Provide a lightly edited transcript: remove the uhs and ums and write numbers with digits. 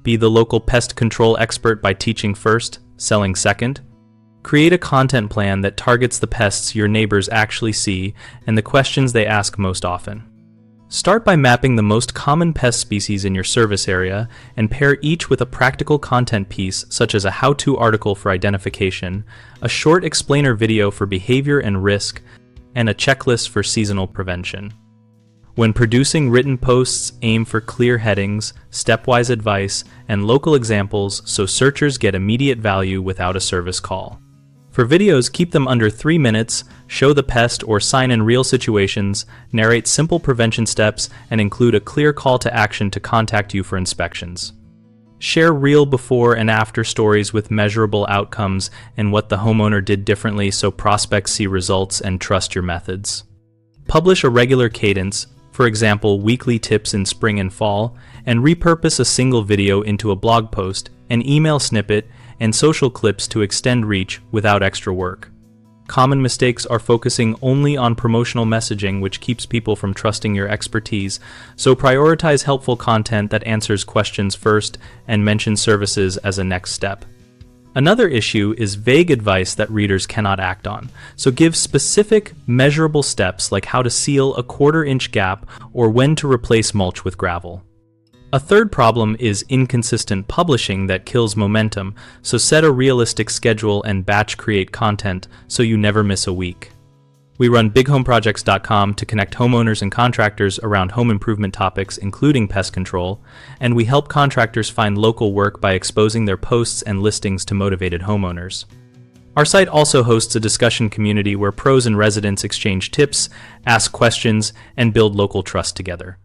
Be the local pest control expert by teaching first, selling second. Create a content plan that targets the pests your neighbors actually see and the questions they ask most often. Start by mapping the most common pest species in your service area and pair each with a practical content piece such as a how-to article for identification, a short explainer video for behavior and risk, and a checklist for seasonal prevention. When producing written posts, aim for clear headings, stepwise advice, and local examples so searchers get immediate value without a service call. For videos, keep them under 3 minutes, show the pest or sign in real situations, narrate simple prevention steps, and include a clear call to action to contact you for inspections. Share real before and after stories with measurable outcomes and what the homeowner did differently so prospects see results and trust your methods. Publish a regular cadence, for example, weekly tips in spring and fall, and repurpose a single video into a blog post, an email snippet, and social clips to extend reach without extra work. Common mistakes are focusing only on promotional messaging, which keeps people from trusting your expertise, so prioritize helpful content that answers questions first and mention services as a next step. Another issue is vague advice that readers cannot act on, so give specific, measurable steps like how to seal a 1/4-inch gap or when to replace mulch with gravel. A third problem is inconsistent publishing that kills momentum, so set a realistic schedule and batch create content so you never miss a week. We run bighomeprojects.com to connect homeowners and contractors around home improvement topics, including pest control, and we help contractors find local work by exposing their posts and listings to motivated homeowners. Our site also hosts a discussion community where pros and residents exchange tips, ask questions, and build local trust together.